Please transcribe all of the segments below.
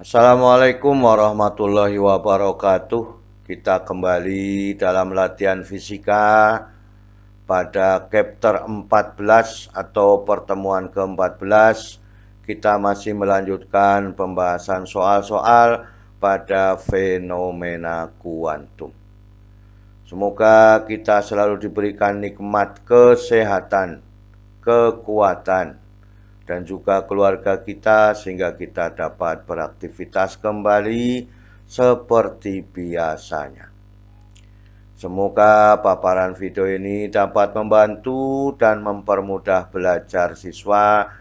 Assalamualaikum warahmatullahi wabarakatuh. Kita kembali dalam latihan fisika pada chapter 14 atau pertemuan ke-14. Kita masih melanjutkan pembahasan soal-soal pada fenomena kuantum. Semoga kita selalu diberikan nikmat kesehatan, kekuatan, dan juga keluarga kita sehingga kita dapat beraktivitas kembali seperti biasanya. Semoga paparan video ini dapat membantu dan mempermudah belajar siswa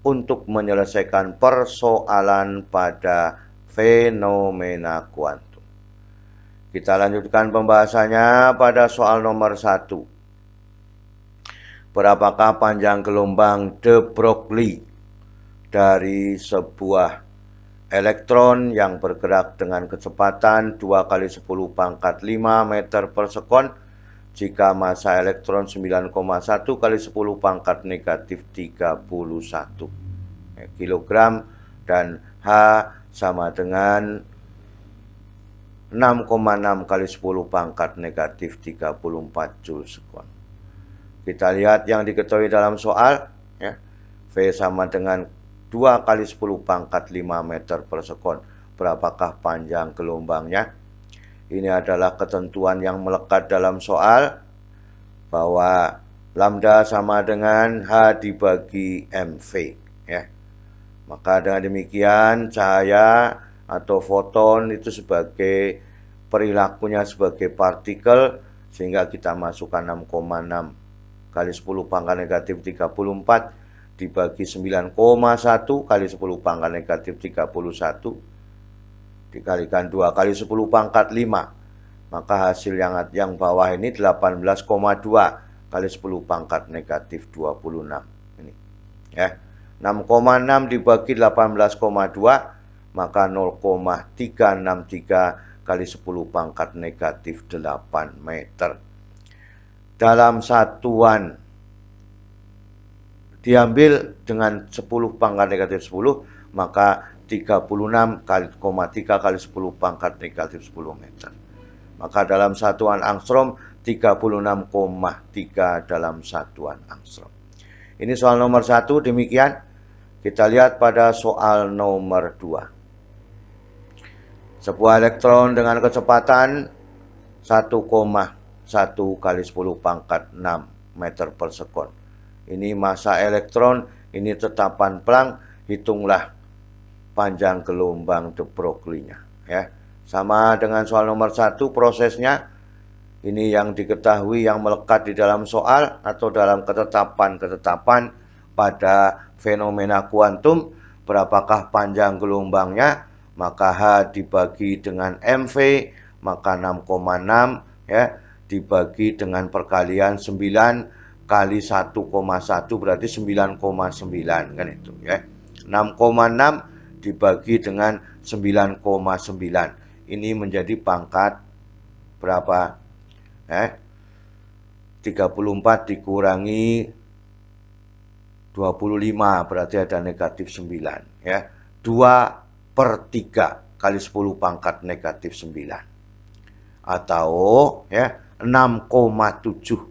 untuk menyelesaikan persoalan pada fenomena kuantum. Kita lanjutkan pembahasannya pada soal nomor 1. Berapakah panjang gelombang de Broglie dari sebuah elektron yang bergerak dengan kecepatan 2 kali 10 pangkat 5 meter per sekon jika massa elektron 9,1 kali 10 pangkat negatif 31 kilogram dan H sama dengan 6,6 kali 10 pangkat negatif 34 Joule sekon. Kita lihat yang diketahui dalam soal, ya. V sama dengan 2 kali 10 pangkat 5 meter per sekon. Berapakah panjang gelombangnya? Ini adalah ketentuan yang melekat dalam soal, bahwa lambda sama dengan H dibagi MV, ya. Maka dengan demikian cahaya atau foton itu sebagai perilakunya sebagai partikel, sehingga kita masukkan 6,6 kali 10 pangkat negatif 34 dibagi 9,1 kali 10 pangkat negatif 31 dikalikan 2 kali 10 pangkat 5. Maka hasil yang bawah ini 18,2 kali 10 pangkat negatif 26. Ini, ya. 6,6 dibagi 18,2 maka 0,363 kali 10 pangkat negatif 8 meter. Dalam satuan diambil dengan 10 pangkat negatif 10, maka 36,3 kali 10 pangkat negatif 10 meter. Maka dalam satuan angstrom 36,3 dalam satuan angstrom. Ini soal nomor 1, demikian. Kita lihat pada soal nomor 2. Sebuah elektron dengan kecepatan 1,1 kali 10 pangkat 6 meter per sekon. Ini massa elektron, ini tetapan pelang, hitunglah panjang gelombang de Broglie-nya, ya. Sama dengan soal nomor 1 prosesnya. Ini yang diketahui, yang melekat di dalam soal atau dalam ketetapan-ketetapan pada fenomena kuantum. Berapakah panjang gelombangnya? Maka H dibagi dengan MV, maka 6,6, ya, dibagi dengan perkalian 9 kali 1,1 berarti 9,9, kan itu, ya. 6,6 dibagi dengan 9,9. Ini menjadi pangkat berapa? 34 dikurangi 25 berarti ada negatif 9, ya. 2/3 kali 10 pangkat negatif 9. Atau, ya, 6,7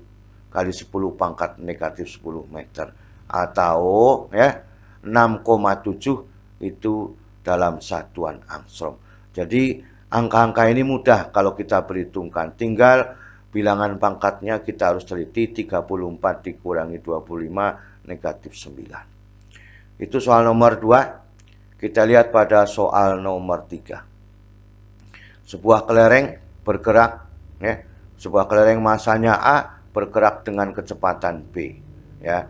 kali 10 pangkat negatif 10 meter. Atau, ya, 6,7 itu dalam satuan angstrom. Jadi angka-angka ini mudah kalau kita perhitungkan. Tinggal bilangan pangkatnya kita harus teliti. 34 dikurangi 25 negatif 9. Itu soal nomor 2. Kita lihat pada soal nomor 3. Sebuah kelereng bergerak, ya. Sebuah kelereng masanya A bergerak dengan kecepatan B, ya.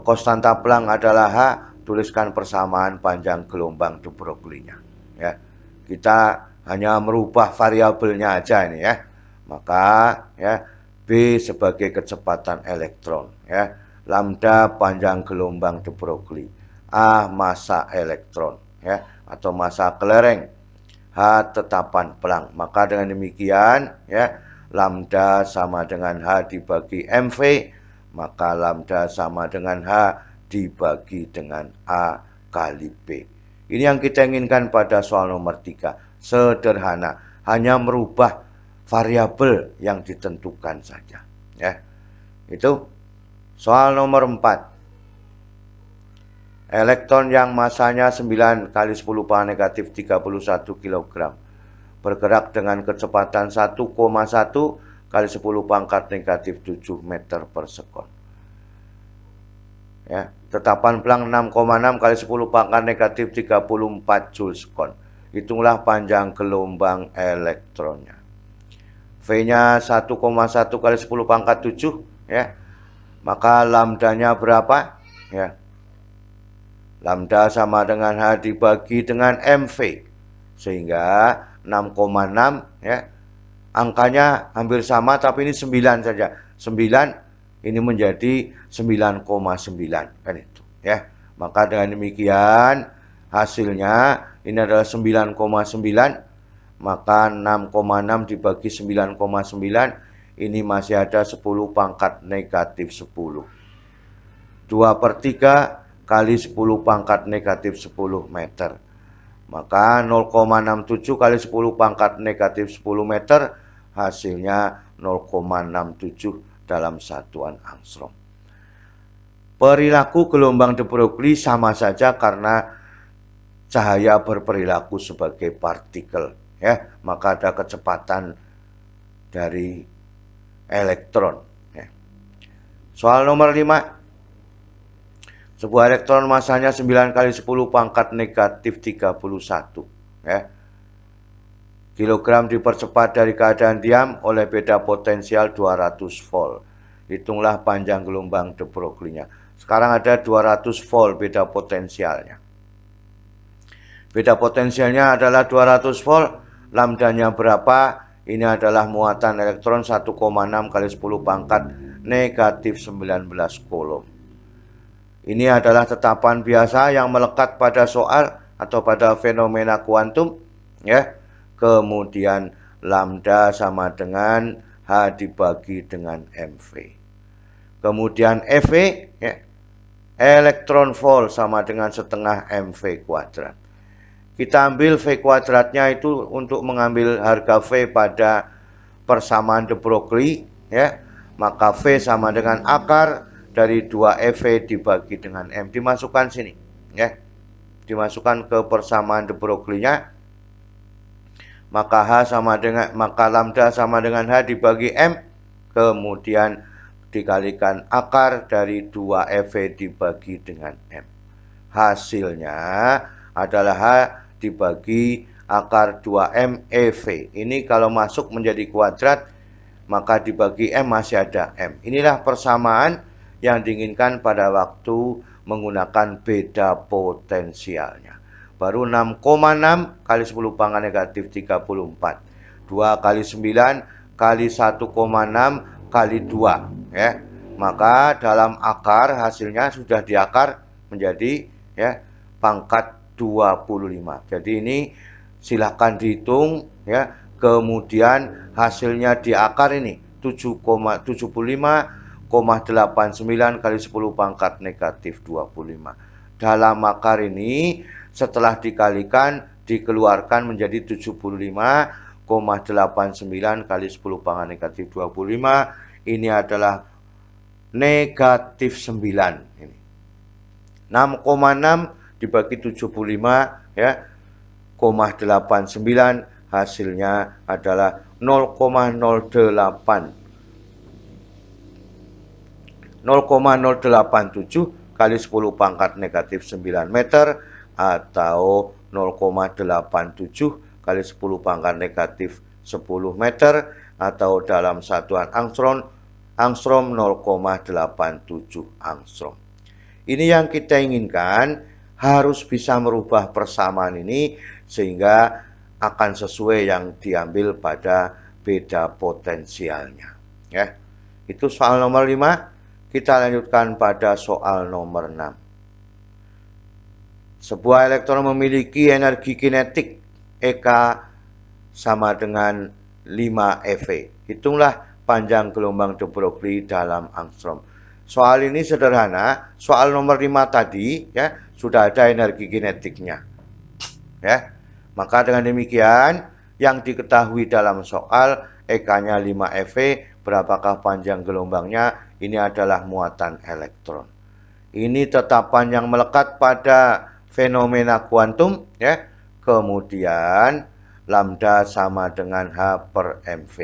Konstanta pelang adalah H, tuliskan persamaan panjang gelombang de Broglie-nya, ya. Kita hanya merubah variabelnya aja ini, ya. Maka, ya, B sebagai kecepatan elektron, ya. Lambda panjang gelombang de Broglie, A massa elektron, ya, atau massa kelereng, H tetapan pelang. Maka dengan demikian, ya, lambda sama dengan H dibagi MV, maka lambda sama dengan H dibagi dengan A kali B. Ini yang kita inginkan pada soal nomor 3. Sederhana, hanya merubah variabel yang ditentukan saja. Ya, itu soal nomor 4. Elektron yang masanya 9 kali 10 pangkat negatif 31 kg bergerak dengan kecepatan 1,1 kali 10 pangkat negatif 7 meter per sekon. Ya, tetapan Planck 6,6 kali 10 pangkat negatif 34 joule sekon. Hitunglah panjang gelombang elektronnya. V-nya 1,1 kali 10 pangkat 7, ya. Maka lambdanya berapa? Ya. Lambda sama dengan H dibagi dengan MV. Sehingga 6,6, ya. Angkanya hampir sama tapi ini 9 saja. 9 ini menjadi 9,9, kan itu, ya. Maka dengan demikian hasilnya ini adalah 9,9, maka 6,6 dibagi 9,9 ini masih ada 10 pangkat negatif 10. 2/3 kali 10 pangkat negatif 10 meter. Maka 0,67 kali 10 pangkat negatif 10 meter hasilnya 0,67 dalam satuan angstrom. Perilaku gelombang de Broglie sama saja karena cahaya berperilaku sebagai partikel, ya. Maka ada kecepatan dari elektron, ya. Soal nomor 5. Sebuah elektron masanya 9 kali 10 pangkat negatif 31, ya. Kilogram dipercepat dari keadaan diam oleh beda potensial 200 volt. Hitunglah panjang gelombang de Broglie-nya. Sekarang ada 200 volt beda potensialnya. Beda potensialnya adalah 200 volt. Lambdanya berapa? Ini adalah muatan elektron 1,6 kali 10 pangkat negatif 19 coulomb. Ini adalah tetapan biasa yang melekat pada soal atau pada fenomena kuantum, ya. Kemudian lambda sama dengan H dibagi dengan MV. Kemudian EV, ya, elektron volt sama dengan setengah MV kuadrat. Kita ambil V kuadratnya itu untuk mengambil harga V pada persamaan de Broglie, ya. Maka V sama dengan akar dari 2EV dibagi dengan M. Dimasukkan sini, ya. Dimasukkan ke persamaan de Broglie-nya. Maka lambda sama dengan H dibagi M, kemudian dikalikan akar dari 2EV dibagi dengan M. Hasilnya adalah H dibagi akar 2M EV. Ini kalau masuk menjadi kuadrat, maka dibagi M masih ada M. Inilah persamaan yang diinginkan pada waktu menggunakan beda potensialnya. Baru 6,6 kali 10 pangkat negatif 34. 2 kali 9 kali 1,6 kali 2, ya. Maka dalam akar hasilnya sudah diakar menjadi, ya, pangkat 25. Jadi ini silahkan dihitung, ya. Kemudian hasilnya di akar ini 7,75,89 kali 10 pangkat negatif 25. Dalam akar ini setelah dikalikan dikeluarkan menjadi 75,89 kali 10 pangkat negatif 25. Ini adalah negatif 9 ini. 6,6 dibagi 75, ya, 0,89 hasilnya adalah 0,087 kali 10 pangkat negatif 9 meter atau 0,87 kali 10 pangkat negatif 10 meter atau dalam satuan angstrom 0,87 angstrom. Ini yang kita inginkan, harus bisa merubah persamaan ini sehingga akan sesuai yang diambil pada beda potensialnya, ya. Itu soal nomor 5. Kita lanjutkan pada soal nomor 6. Sebuah elektron memiliki energi kinetik EK sama dengan 5 eV. Hitunglah panjang gelombang de Broglie dalam angstrom. Soal ini sederhana. Soal nomor 5 tadi, ya, sudah ada energi kinetiknya. ya. Maka dengan demikian yang diketahui dalam soal EK-nya 5 eV, berapakah panjang gelombangnya? Ini adalah muatan elektron. Ini tetapan yang melekat pada fenomena kuantum, ya. Kemudian lambda sama dengan H per mv.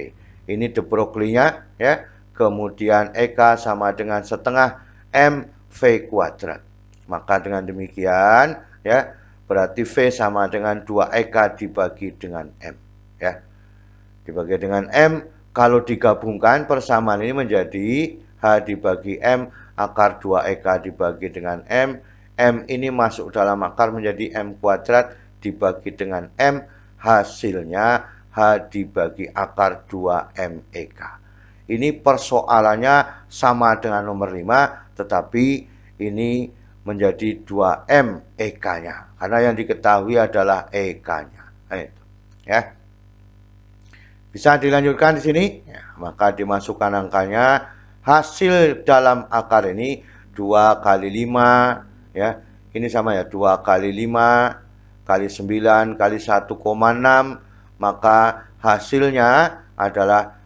Ini de Broglie-nya, ya. Kemudian EK sama dengan setengah mv kuadrat. Maka dengan demikian, ya, berarti V sama dengan 2 EK dibagi dengan M, ya. Dibagi dengan M, kalau digabungkan persamaan ini menjadi H dibagi M akar 2 EK dibagi dengan M. M ini masuk dalam akar menjadi M kuadrat dibagi dengan M. Hasilnya H dibagi akar 2 M EK. Ini persoalannya sama dengan nomor 5, tetapi ini menjadi 2M EK-nya. Karena yang diketahui adalah EK-nya. Ya. Bisa dilanjutkan di sini, ya, maka dimasukkan angkanya. Hasil dalam akar ini 2 kali 5, ya. Ini sama ya, 2 kali 5 kali 9 kali 1,6, maka hasilnya adalah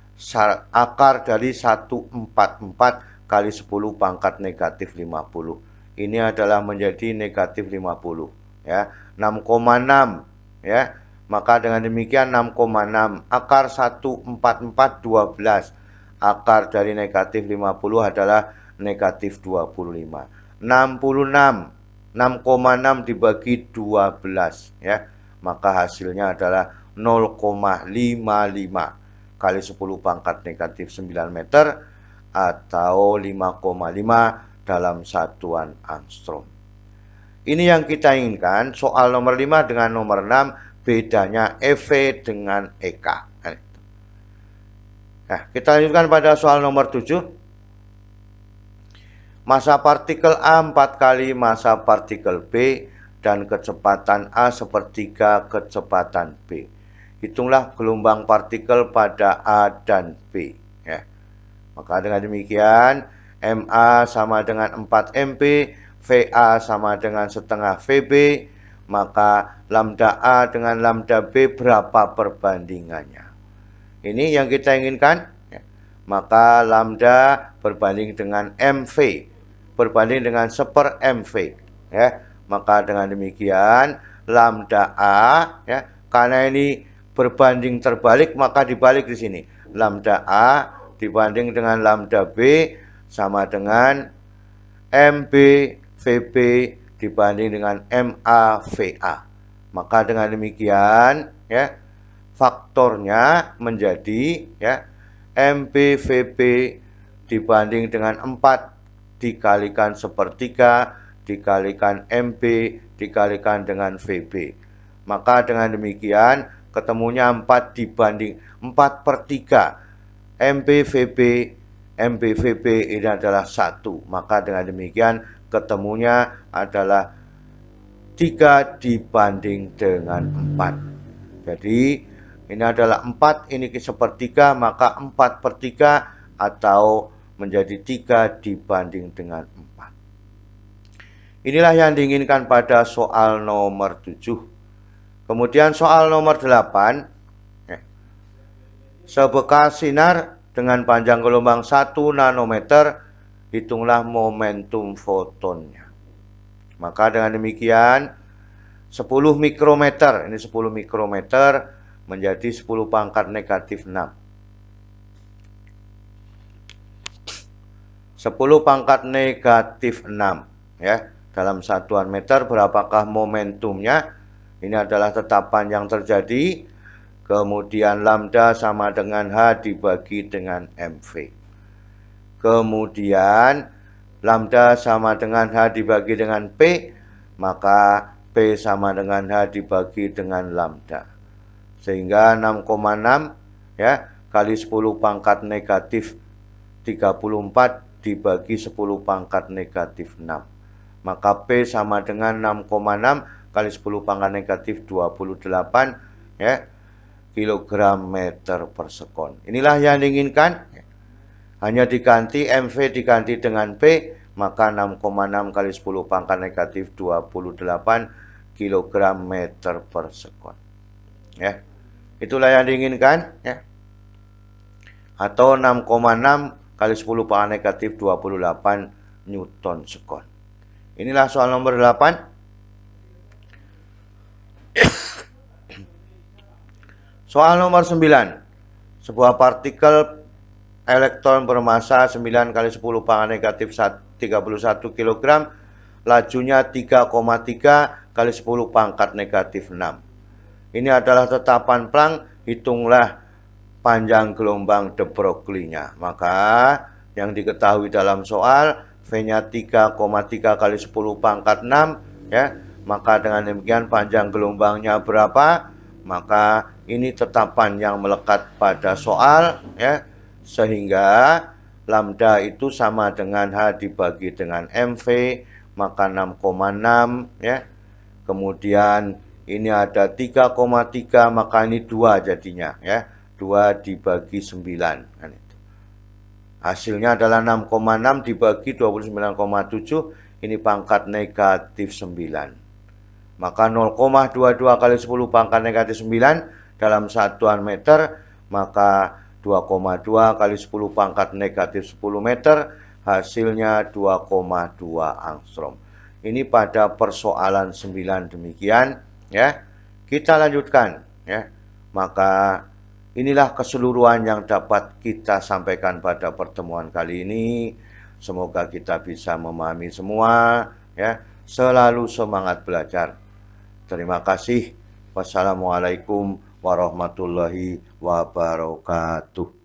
akar dari 144 kali 10 pangkat negatif 50. Ini adalah menjadi negatif 50, ya. 6,6, ya. Maka dengan demikian 6,6 akar 144 12. Akar dari negatif 50 adalah negatif 25. 66 6,6 dibagi 12, ya. Maka hasilnya adalah 0,55 kali 10 pangkat negatif 9 meter atau 5,5 dalam satuan angstrom. Ini yang kita inginkan. Soal nomor 5 dengan nomor 6, bedanya EV dengan EK. Nah, kita lanjutkan pada soal nomor 7. Massa partikel A 4 kali massa partikel B dan kecepatan A sepertiga kecepatan B. Hitunglah gelombang partikel pada A dan B, ya. Maka dengan demikian MA sama dengan 4 MP, VA sama dengan setengah VB, maka lambda A dengan lambda B berapa perbandingannya? Ini yang kita inginkan, ya. Maka lambda berbanding dengan MV, berbanding dengan 1/4 MV, ya. Maka dengan demikian lambda A, ya, karena ini berbanding terbalik maka dibalik di sini. Lambda A dibanding dengan lambda B sama dengan MB VB dibanding dengan MA VA. Maka dengan demikian, ya, faktornya menjadi, ya, MB VB dibanding dengan 4 dikalikan sepertiga dikalikan MB dikalikan dengan VB. Maka dengan demikian ketemunya 4 dibanding 4/3. MBVB, MBVB ini adalah 1. Maka dengan demikian ketemunya adalah 3 dibanding dengan 4. Jadi ini adalah 4, ini sepertiga, maka 4/3 atau menjadi 3 dibanding dengan 4. Inilah yang diinginkan pada soal nomor 7. Kemudian soal nomor 8. Sebekas sinar dengan panjang gelombang 1 nanometer, hitunglah momentum fotonnya. Maka dengan demikian 10 mikrometer, ini 10 mikrometer menjadi 10 pangkat negatif 6. 10 pangkat negatif 6, ya. Dalam satuan meter berapakah momentumnya? Ini adalah tetapan yang terjadi. Kemudian lambda sama dengan H dibagi dengan MV. Kemudian lambda sama dengan H dibagi dengan P, maka P sama dengan H dibagi dengan lambda. Sehingga 6,6, ya, kali 10 pangkat negatif 34 dibagi 10 pangkat negatif 6. Maka P sama dengan 6,6 kali 10 pangkat negatif 28, ya, kilogram meter per sekon. Inilah yang diinginkan. Hanya diganti MV diganti dengan P, maka 6,6 kali 10 pangkat negatif 28 kilogram meter per sekon. Ya. Itulah yang diinginkan, ya. Atau 6,6 kali 10 pangkat negatif 28 Newton sekon. Inilah soal nomor 8. Soal nomor 9. Sebuah partikel elektron bermassa 9 kali 10 pangkat negatif 31 kg, lajunya 3,3 kali 10 pangkat negatif 6. Ini adalah tetapan Planck, hitunglah panjang gelombang de Broglie-nya. Maka yang diketahui dalam soal, V-nya 3,3 kali 10 pangkat 6, ya. Maka dengan demikian panjang gelombangnya berapa? Maka ini tetapan yang melekat pada soal, ya. Sehingga lambda itu sama dengan H dibagi dengan MV, maka 6,6, ya. Kemudian ini ada 3,3, maka ini 2 jadinya, ya. 2 dibagi 9, kan itu. Hasilnya adalah 6,6 dibagi 29,7, ini pangkat negatif 9. Maka 0,22 kali 10 pangkat negatif 9 dalam satuan meter, maka 2,2 kali 10 pangkat negatif 10 meter, hasilnya 2,2 angstrom. Ini pada persoalan 9 demikian, ya. Kita lanjutkan, ya. Maka inilah keseluruhan yang dapat kita sampaikan pada pertemuan kali ini. Semoga kita bisa memahami semua, ya. Selalu semangat belajar. Terima kasih. Wassalamualaikum warahmatullahi wabarakatuh.